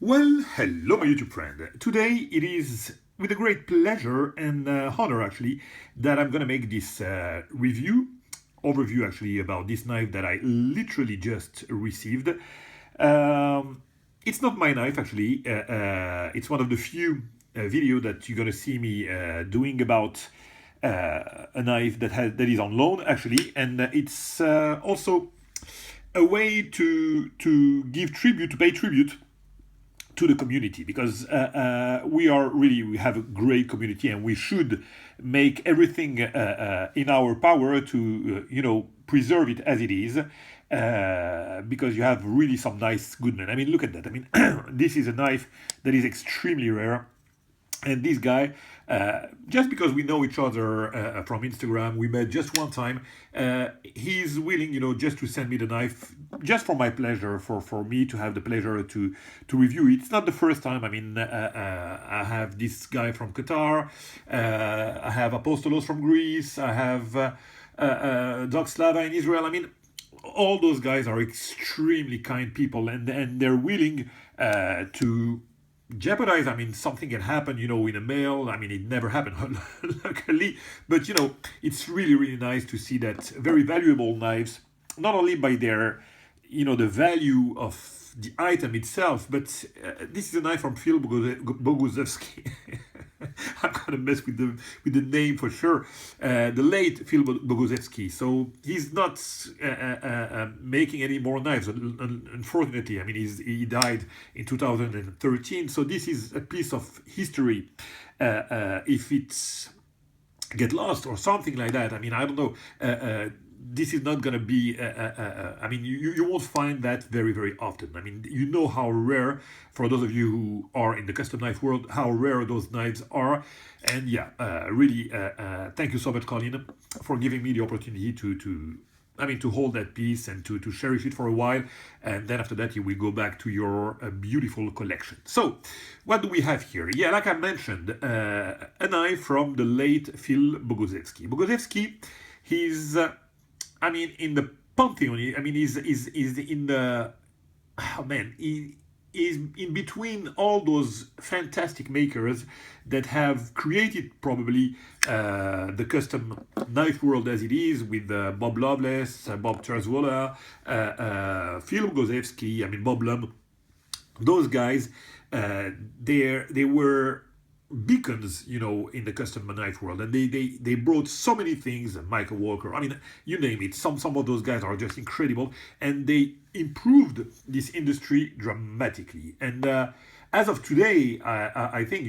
Well, hello, my YouTube friend. Today it is with a great pleasure and honor, actually, that I'm gonna make this overview, actually, about this knife that I literally just received. It's not my knife, actually. It's one of the few video that you're gonna see me doing about a knife that is on loan, actually, and it's also a way to pay tribute to the community, because we have a great community, and we should make everything in our power to preserve it as it is, because you have really some nice good men. I mean, look at that. I mean, this is a knife that is extremely rare. And this guy, just because we know each other from Instagram, we met just one time, he's willing, just to send me the knife, just for my pleasure, for me to have the pleasure to review it. It's not the first time. I mean, I have this guy from Qatar, I have Apostolos from Greece, I have Doc Slava in Israel. I mean, all those guys are extremely kind people, and they're willing to jeopardize. I mean, something can happen, in a mail. I mean, it never happened, luckily, but it's really nice to see that very valuable knives, not only by their, the value of the item itself, but this is a knife from Phil Boguszewski. I'm gonna mess with the name for sure. The late Phil Boguszewski. So he's not making any more knives, unfortunately. I mean, he died in 2013. So this is a piece of history. If it's get lost or something like that, I mean, I don't know. This is not going to be, I mean, you won't find that very often. I mean, you know how rare, for those of you who are in the custom knife world, how rare those knives are. And yeah, really, thank you so much, Colin, for giving me the opportunity to hold that piece and to cherish it for a while. And then after that, you will go back to your beautiful collection. So what do we have here? Yeah, like I mentioned, a knife from the late Phil Boguszewski. Boguszewski, he's... I mean, in the pantheon, I mean, he's in the, he is in between all those fantastic makers that have created probably the custom knife world as it is, with Bob Loveless, Bob Terzwola, Phil Boguszewski, I mean, Bob Lum. Those guys, they were beacons, in the custom knife world, and they brought so many things. Michael Walker, I mean, you name it. Some of those guys are just incredible, and they improved this industry dramatically. And as of today, I think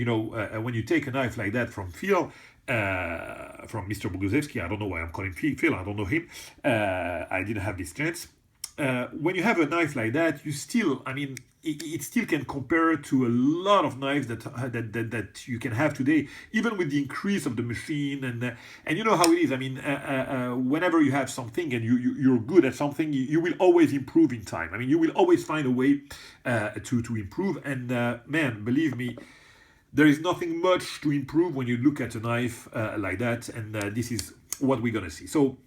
when you take a knife like that from Phil, from Mr. Boguszewski, I don't know why I'm calling Phil. I don't know him. I didn't have this chance. When you have a knife like that, you still, I mean, it still can compare to a lot of knives that you can have today, even with the increase of the machine. And you know how it is. I mean, whenever you have something and you're good at something, you will always improve in time. I mean, you will always find a way to improve. And man, believe me, there is nothing much to improve when you look at a knife like that. And this is what we're gonna see. So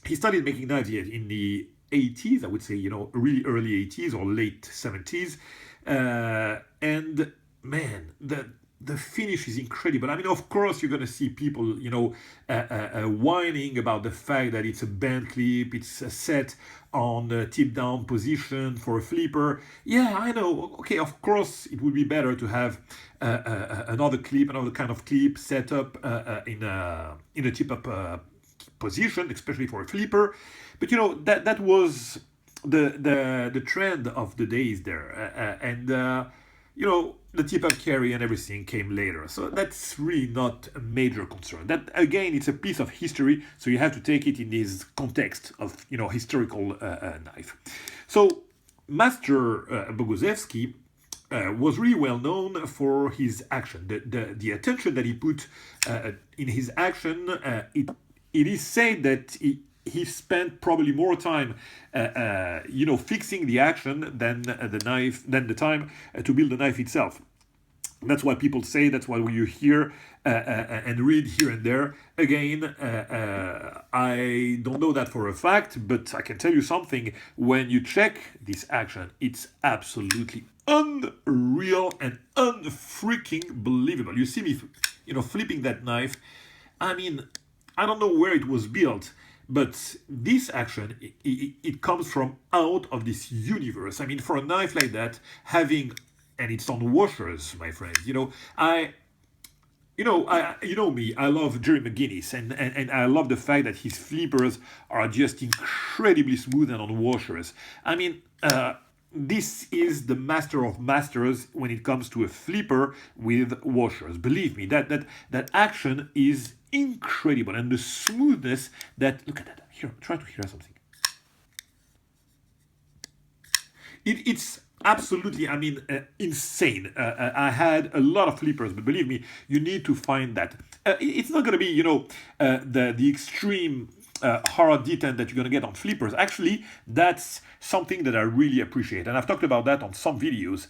he started making knives in the 80s, I would say, really early 80s or late 70s. And man, the finish is incredible. I mean, of course, you're going to see people, whining about the fact that it's a band clip, it's set on the tip down position for a flipper. Yeah, I know. Okay, of course, it would be better to have another kind of clip set up in a tip up position, especially for a flipper. But that was the trend of the days there, and the tip-up carry and everything came later. So that's really not a major concern. That, again, it's a piece of history, so you have to take it in this context of historical knife. So Master Boguszewski was really well known for his action, the attention that he put in his action. It is said that he spent probably more time, fixing the action than the time to build the knife itself. That's what people say. That's what you hear and read here and there. Again, I don't know that for a fact, but I can tell you something. When you check this action, it's absolutely unreal and unfreaking believable. You see me, flipping that knife. I mean, I don't know where it was built, but this action, it comes from out of this universe. I mean, for a knife like that, having, and it's on washers, my friends. You know me, I love Jerry McGuinness, and I love the fact that his flippers are just incredibly smooth and on washers. I mean, this is the master of masters when it comes to a flipper with washers. Believe me, that action is incredible, and the smoothness that, look at that. Here, try to hear something. It's absolutely, I mean, insane. I had a lot of flippers, but believe me, you need to find that. It's not going to be, the extreme hard detent that you're going to get on flippers. Actually, that's something that I really appreciate, and I've talked about that on some videos.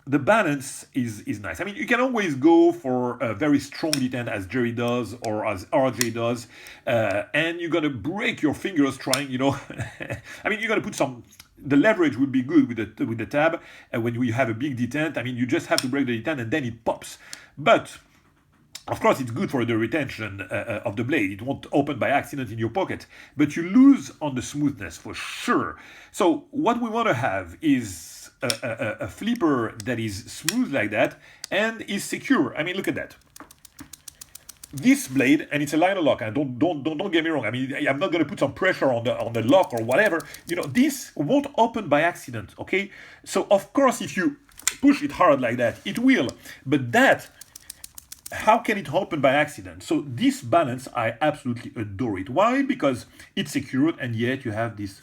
The balance is nice. I mean, you can always go for a very strong detent as Jerry does or as RJ does, and you're going to break your fingers trying, I mean, you're going to put some. The leverage would be good with the tab when you have a big detent. I mean, you just have to break the detent and then it pops. But of course, it's good for the retention of the blade. It won't open by accident in your pocket, but you lose on the smoothness for sure. So what we want to have is a flipper that is smooth like that and is secure. I mean, look at that. This blade, and it's a liner lock, and don't get me wrong. I mean, I'm not going to put some pressure on the lock or whatever. This won't open by accident, okay? So of course, if you push it hard like that, it will. But how can it open by accident? So this balance, I absolutely adore it. Why? Because it's secured, and yet you have this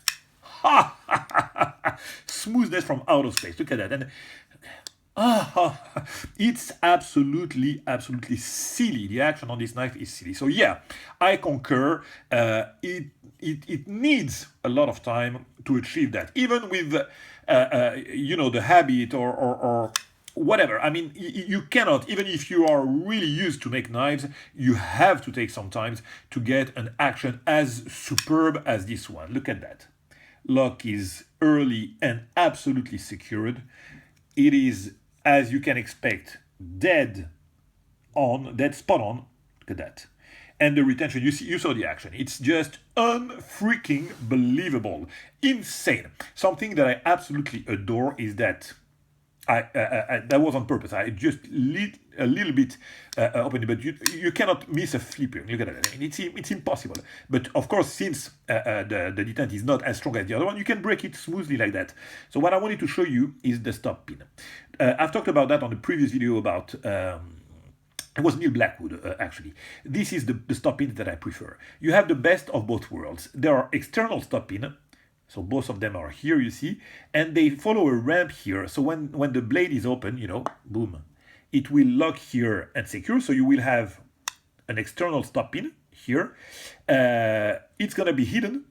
smoothness from outer space. Look at that. And it's absolutely silly. The action on this knife is silly. So yeah, I concur. It needs a lot of time to achieve that. Even with the habit or whatever. I mean, you cannot, even if you are really used to make knives, you have to take some time to get an action as superb as this one. Look at that. Lock is early and absolutely secured. It is, as you can expect, dead spot on. Look at that. And the retention, you saw the action. It's just unfreaking believable. Insane. Something that I absolutely adore is that that was on purpose. I just a little bit opened it, but you cannot miss a flipper. Look at that. I mean, it's impossible. But of course, since the detent is not as strong as the other one, you can break it smoothly like that. So what I wanted to show you is the stop pin. I've talked about that on the previous video about. It was Neil Blackwood, actually. This is the stop pin that I prefer. You have the best of both worlds. There are external stop pin. So both of them are here, you see, and they follow a ramp here. So when the blade is open, boom, it will lock here and secure. So you will have an external stop pin here. It's going to be hidden.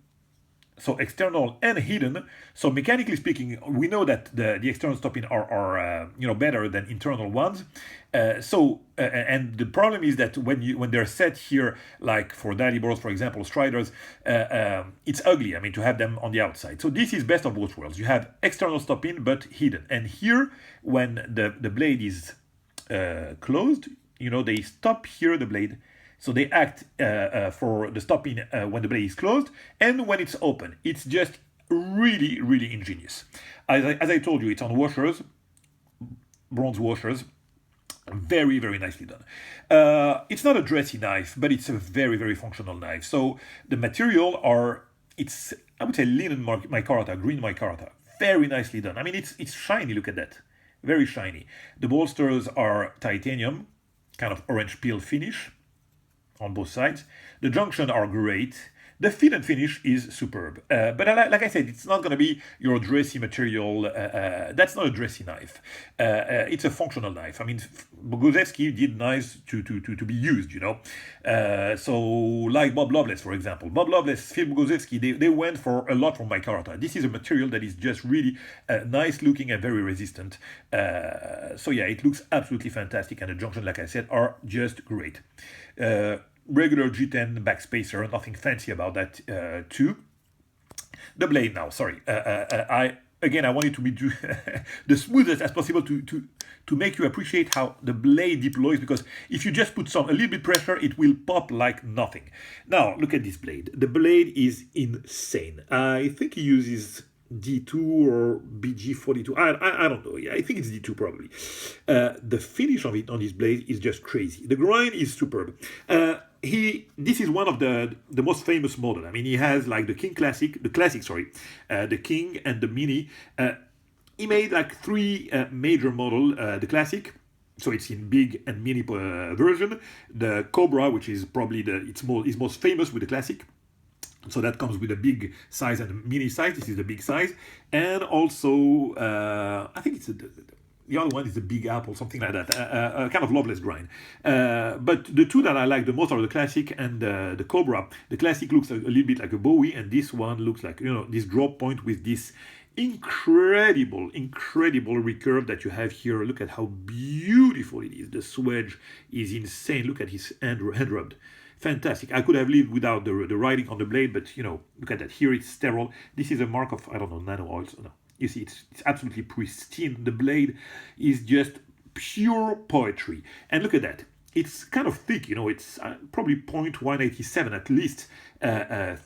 So external and hidden. So mechanically speaking, we know that the external stop pin are better than internal ones. And the problem is that when they're set here, like for daddy boards, for example, Striders, it's ugly. I mean, to have them on the outside. So this is best of both worlds. You have external stop pin but hidden. And here, when the blade is closed, they stop here the blade. So they act for the stop pin when the blade is closed and when it's open. It's just really, really ingenious. As I told you, it's on washers, bronze washers. Very, very nicely done. It's not a dressy knife, but it's a very, very functional knife. So the material it's I would say linen micarta, green micarta. Very nicely done. I mean, it's shiny. Look at that. Very shiny. The bolsters are titanium, kind of orange peel finish on both sides. The junction are great. The fit and finish is superb. But like I said, it's not going to be your dressy material. That's not a dressy knife. It's a functional knife. I mean, Boguszewski did knives to be used, So like Bob Loveless, for example. Bob Loveless, Phil Boguszewski, they went for a lot from micarta. This is a material that is just really nice looking and very resistant. So yeah, it looks absolutely fantastic. And the junction, like I said, are just great. Regular G10 backspacer, nothing fancy about that too. The blade now, sorry. I again, I want it to be the smoothest as possible to make you appreciate how the blade deploys, because if you just put a little bit pressure, it will pop like nothing. Now, look at this blade. The blade is insane. I think he uses D2 or BG42. I don't know. Yeah, I think it's D2 probably. The finish of it on this blade is just crazy. The grind is superb. This is one of the most famous model. I mean, he has like the King Classic, the King and the Mini. He made like three major model. The Classic, so it's in big and mini version. The Cobra, which is probably is most famous with the Classic. So that comes with a big size and a mini size. This is the big size, and also I think it's the other one is the Big Apple, something like that. Kind of loveless grind. But the two that I like the most are the Classic and the Cobra. The Classic looks a little bit like a Bowie, and this one looks like, you know, this drop point with this incredible recurve that you have here. Look at how beautiful it is. The swedge is insane. Look at his hand rubbed. Fantastic. I could have lived without the writing on the blade, but you know, look at that. Here it's sterile. This is a mark of, I don't know, nano oils. No, you see, it's absolutely pristine. The blade is just pure poetry. And look at that. It's kind of thick, you know, it's probably 0.187 at least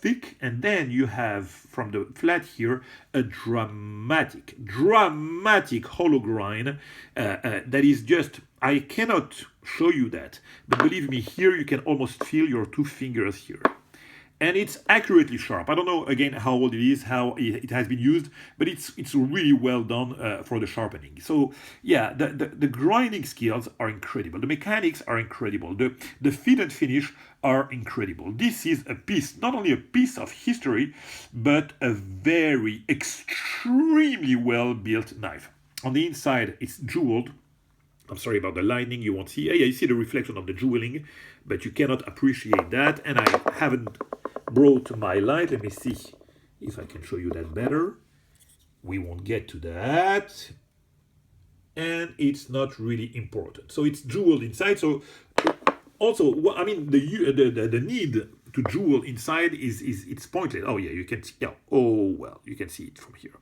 thick. And then you have from the flat here a dramatic hollow grind that is just, I cannot show you that, but believe me, here you can almost feel your two fingers here. And it's accurately sharp. I don't know, again, how old it is, how it has been used, but it's really well done for the sharpening. So, yeah, the grinding skills are incredible. The mechanics are incredible. The fit and finish are incredible. This is a piece, not only a piece of history, but a very, extremely well-built knife. On the inside, it's jeweled. I'm sorry about the lining, you won't see. Yeah, you see the reflection of the jeweling, but you cannot appreciate that. And I haven't brought my light. Let me see if I can show you that better. We won't get to that. And it's not really important. So it's jeweled inside. So also, I mean, the need to jewel inside it's pointless. Oh yeah, you can see. Yeah. Oh well, you can see it from here.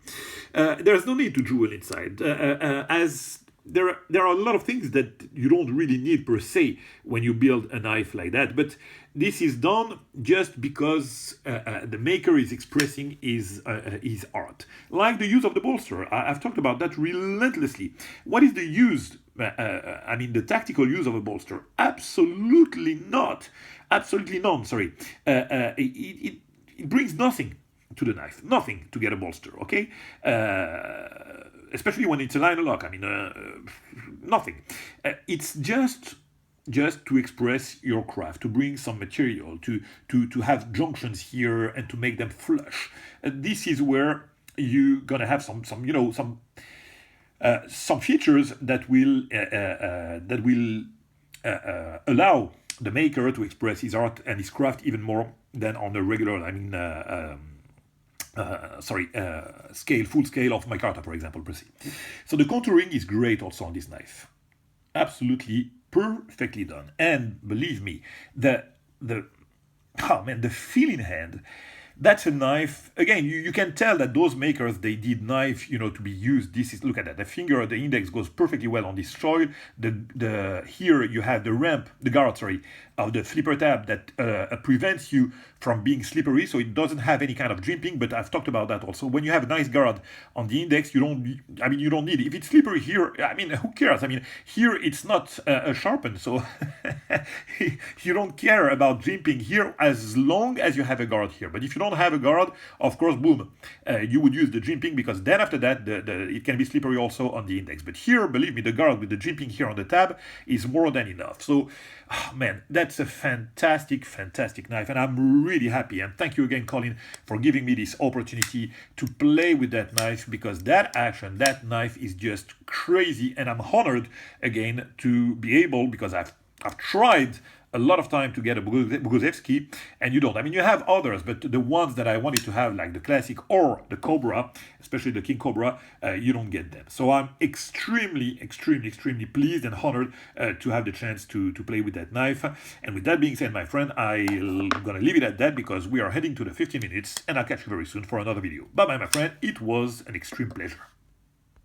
There's no need to jewel inside, as there are a lot of things that you don't really need per se when you build a knife like that, but this is done just because the maker is expressing his art. Like the use of the bolster, I've talked about that relentlessly. What is the use? I mean, the tactical use of a bolster? Absolutely not. Absolutely none. Sorry. It brings nothing to the knife. Nothing to get a bolster. Okay. Especially when it's a liner lock. I mean, nothing. It's just to express your craft, to bring some material, to have junctions here and to make them flush. This is where you're gonna have some features that will allow the maker to express his art and his craft even more than on the regular. I mean. Full scale of micarta, for example, per se. So the contouring is great also on this knife. Absolutely perfectly done. And believe me, the feel in hand, that's a knife. Again, you can tell that those makers, they did knife, to be used. This is, look at that. The finger, the index goes perfectly well on this soil. Here you have the guard, of the flipper tab that prevents you from being slippery, so it doesn't have any kind of dripping. But I've talked about that also. When you have a nice guard on the index, you don't need it. If it's slippery here, I mean, who cares? I mean, here it's not sharpened, so you don't care about dripping here as long as you have a guard here. But if you don't have a guard, of course, boom, you would use the dripping, because then after that, it can be slippery also on the index. But here, believe me, the guard with the dripping here on the tab is more than enough. So, man, that's a fantastic knife, and I'm really happy. And thank you again, Colin, for giving me this opportunity to play with that knife, because that knife is just crazy, and I'm honored again to be able, because I've tried a lot of time to get a Boguszewski, and you don't. I mean, you have others, but the ones that I wanted to have, like the classic or the Cobra, especially the King Cobra, you don't get them. So I'm extremely pleased and honored to have the chance to play with that knife. And with that being said, my friend, I'm gonna leave it at that because we are heading to the 15 minutes, and I'll catch you very soon for another video. Bye bye, my friend. It was an extreme pleasure.